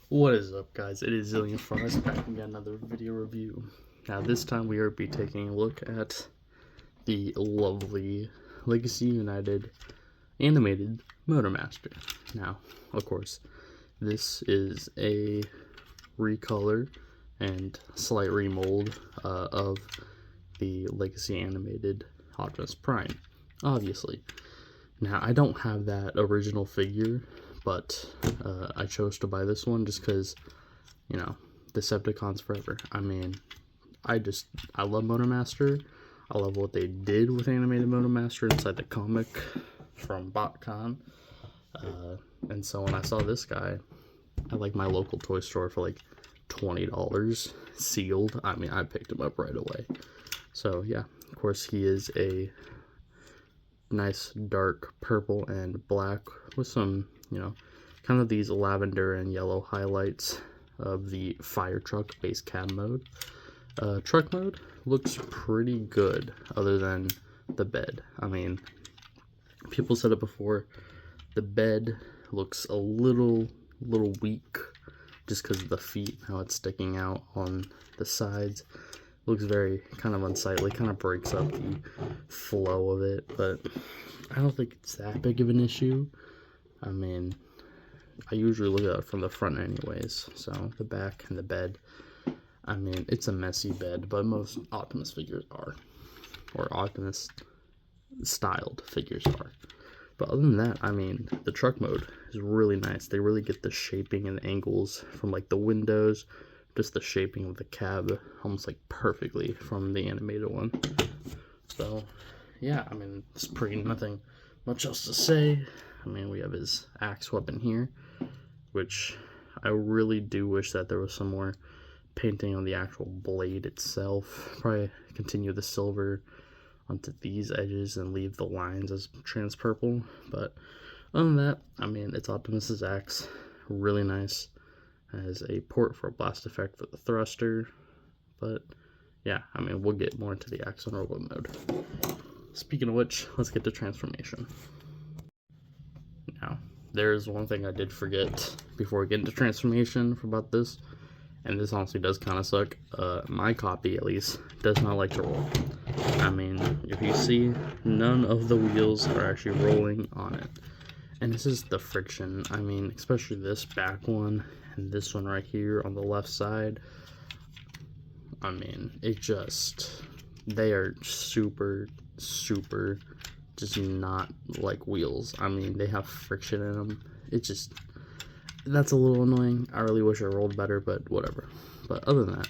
What is up, guys? It is Zillion Fries back again, another video review. Now this time we are be taking a look at the lovely Legacy United Animated Motormaster. Now, of course, this is a recolor and slight remold of the Legacy Animated Optimus Prime, obviously. Now, I don't have that original figure, but I chose to buy this one just because, you know, Decepticons forever. I mean, I love Motormaster. I love what they did with Animated Motormaster inside the comic from BotCon. And so when I saw this guy at like my local toy store for like $20 sealed, I mean, I picked him up right away. So yeah, of course he is a nice dark purple and black with some, you know, kind of these lavender and yellow highlights of the fire truck base cab mode. Truck mode looks pretty good other than the bed. I mean, people said it before, the bed looks a little weak just because of the feet, how it's sticking out on the sides. Looks very kind of unsightly, kind of breaks up the flow of it, but I don't think it's that big of an issue. I mean, I usually look at it from the front anyways, so the back and the bed, I mean, it's a messy bed, but most Optimus figures are, or Optimus styled figures are. But other than that, I mean, the truck mode is really nice. They really get the shaping and the angles from like the windows, just the shaping of the cab almost like perfectly from the animated one. So yeah, I mean, it's pretty nothing much else to say. I mean, we have his axe weapon here, which I really do wish that there was some more painting on the actual blade itself. Probably continue the silver onto these edges and leave the lines as trans purple. But other than that, I mean, it's Optimus's axe, really nice. Has a port for a blast effect for the thruster, but yeah, I mean, we'll get more into the axe on robot mode. Speaking of which, let's get to transformation. Now, there's one thing I did forget before we get into transformation about this, and this honestly does kind of suck. My copy, at least, does not like to roll. I mean, if you see, none of the wheels are actually rolling on it. And this is the friction. I mean, especially this back one and this one right here on the left side. I mean, it just, they are super just not like wheels. I mean, they have friction in them. It just, that's a little annoying. I really wish it rolled better, but whatever. But other than that,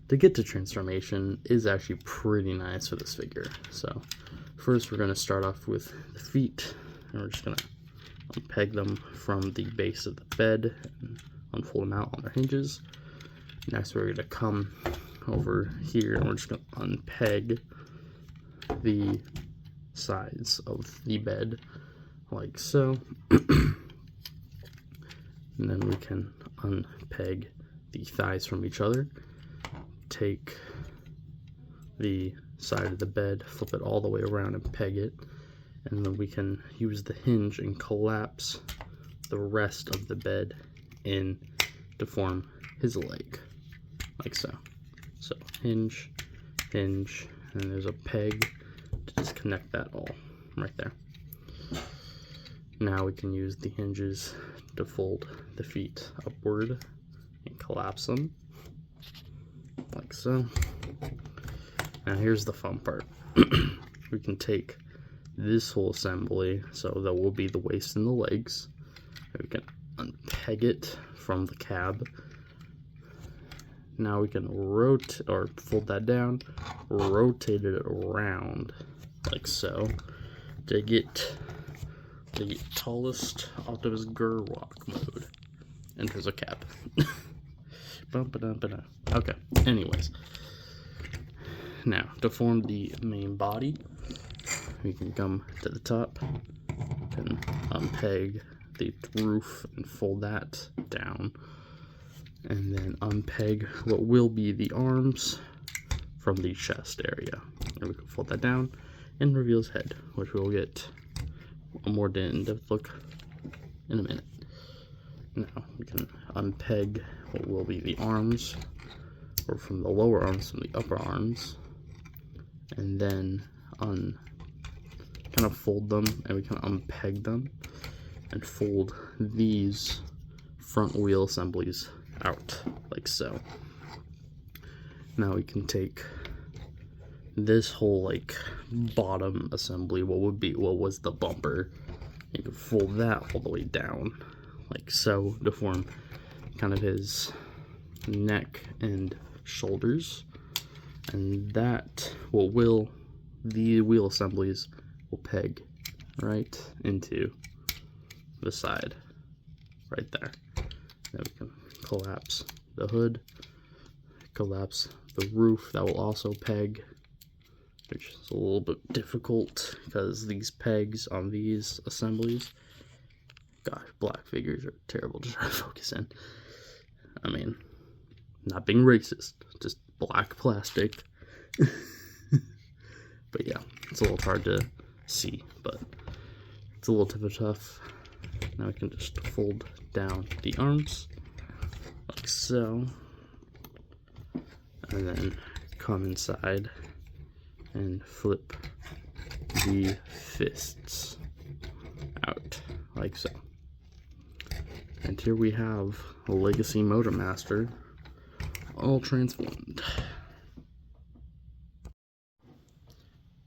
to get to transformation is actually pretty nice for this figure. So first we're going to start off with the feet, and we're just going to unpeg them from the base of the bed and unfold them out on their hinges. Next we're going to come over here and we're just going to unpeg the sides of the bed like so. And then we can unpeg the thighs from each other. Take the side of the bed, flip it all the way around and peg it. And then we can use the hinge and collapse the rest of the bed in to form his leg, like so. So hinge, hinge, and there's a peg to just connect that all right there. Now we can use the hinges to fold the feet upward and collapse them, like so. Now here's the fun part. We can take this whole assembly, so that will be the waist and the legs. We can unpeg it from the cab. Now we can rotate or fold that down, rotate it around like so to get the tallest Optimus Gerwalk mode. And there's a cap. Okay, anyways. Now, to form the main body, we can come to the top and unpeg the roof and fold that down. And then unpeg what will be the arms from the chest area. And we can fold that down and reveal his head, which we'll get a more in-depth look in a minute. Now we can unpeg what will be the arms, or from the lower arms from the upper arms, and then kind of fold them, and we can unpeg them and fold these front wheel assemblies out like so. Now we can take this whole like bottom assembly, what was the bumper, you can fold that all the way down like so to form kind of his neck and shoulders, and that the wheel assemblies will peg right into the side right there. Then we can collapse the hood, collapse the roof. That will also peg, which is a little bit difficult because these pegs on these assemblies, gosh, black figures are terrible to try to focus in. I mean, not being racist, just black plastic. But yeah, it's a little hard to see, but it's a little tough. Now I can just fold down the arms like so, and then come inside and flip the fists out like so. And here we have a Legacy Motormaster all transformed.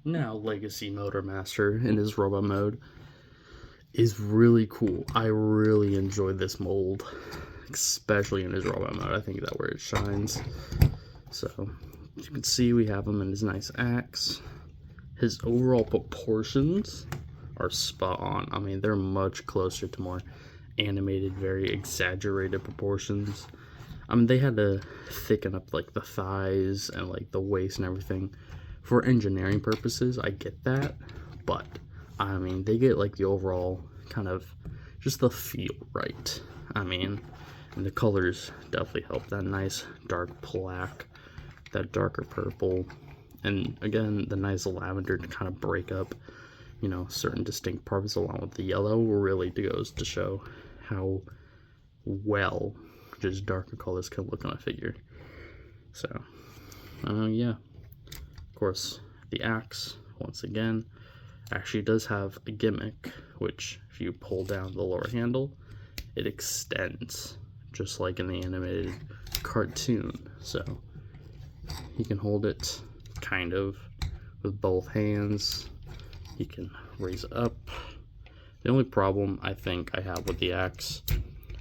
Now Legacy Motormaster in his robot mode is really cool. I really enjoyed this mold, especially in his robot mode. I think that's where it shines. So you can see we have him in his nice axe. His overall proportions are spot on. I mean, they're much closer to more animated, very exaggerated proportions. I mean, they had to thicken up like the thighs and like the waist and everything for engineering purposes. I get that, but I mean, they get like the overall kind of just the feel right. I mean, and the colors definitely help. That nice dark black, that darker purple, and again the nice lavender to kind of break up, you know, certain distinct parts, along with the yellow really goes to show how well just darker colors can look on a figure. So yeah, of course the axe once again actually does have a gimmick, which if you pull down the lower handle, it extends just like in the animated cartoon. So you can hold it kind of with both hands. You can raise it up. The only problem I think I have with the axe,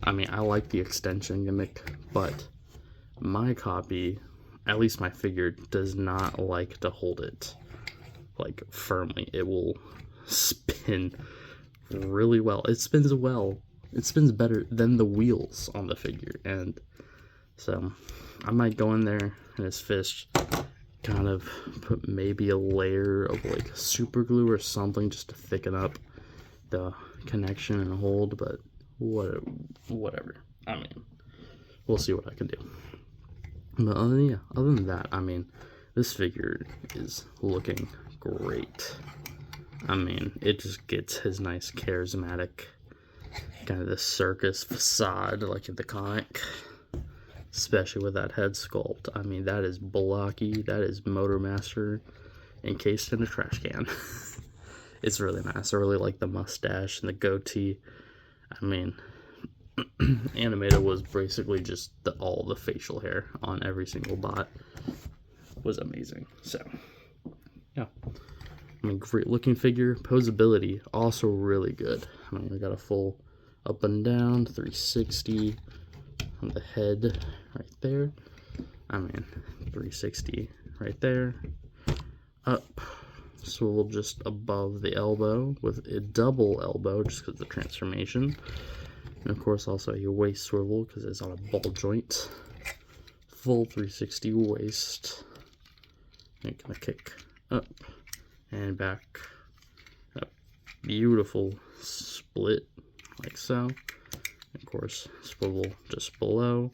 I mean, I like the extension gimmick, but my copy, at least my figure, does not like to hold it like firmly. It will spin really well. It spins well. It spins better than the wheels on the figure, and so I might go in there in his fist, kind of put maybe a layer of like super glue or something just to thicken up the connection and hold, but whatever. I mean, we'll see what I can do. But other than that, I mean, this figure is looking great. I mean, it just gets his nice charismatic kind of the circus facade like in the comic, especially with that head sculpt. I mean, that is blocky. That is Motormaster encased in a trash can. It's really nice. I really like the mustache and the goatee. I mean, Animated was basically just all the facial hair on every single bot was amazing. So yeah, I mean, great looking figure. Posability also really good. I mean, we got a full up and down 360 on the head right there. I mean, 360 right there. Up, swivel just above the elbow with a double elbow just because of the transformation. And of course also a waist swivel because it's on a ball joint. Full 360 waist. And gonna kick up and back. Up. Beautiful split like so. And of course swivel just below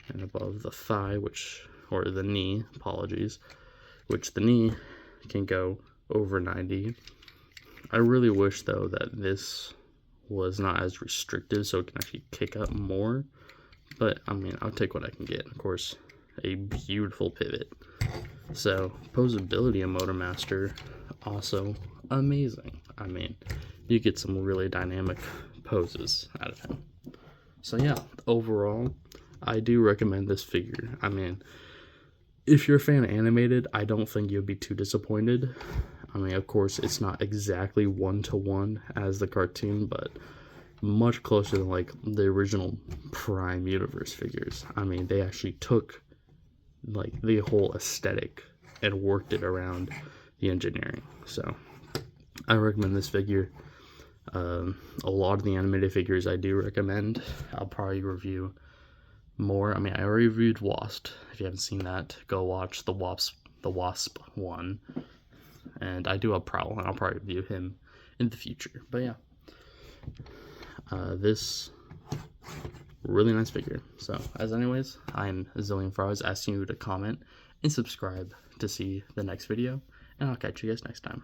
and above the thigh, or the knee, apologies, which the knee can go over 90. I really wish though that this was not as restricted so it can actually kick up more, But, I mean, I'll take what I can get. Of course, a beautiful pivot. So, posability of Motormaster, also amazing. I mean, you get some really dynamic poses out of him. So, yeah, overall, I do recommend this figure. I mean, if you're a fan of animated, I don't think you'll be too disappointed. I mean, of course, it's not exactly one-to-one as the cartoon, but much closer than, like, the original Prime Universe figures. I mean, they actually took, like, the whole aesthetic and worked it around the engineering. So, I recommend this figure. A lot of the animated figures I do recommend. I'll probably review more. I mean, I already reviewed Wasp. If you haven't seen that, go watch the Wasp one. And I do have Prowl, and I'll probably review him in the future. But yeah, this really nice figure. So, as anyways, I'm Zillion Fries, asking you to comment and subscribe to see the next video, and I'll catch you guys next time.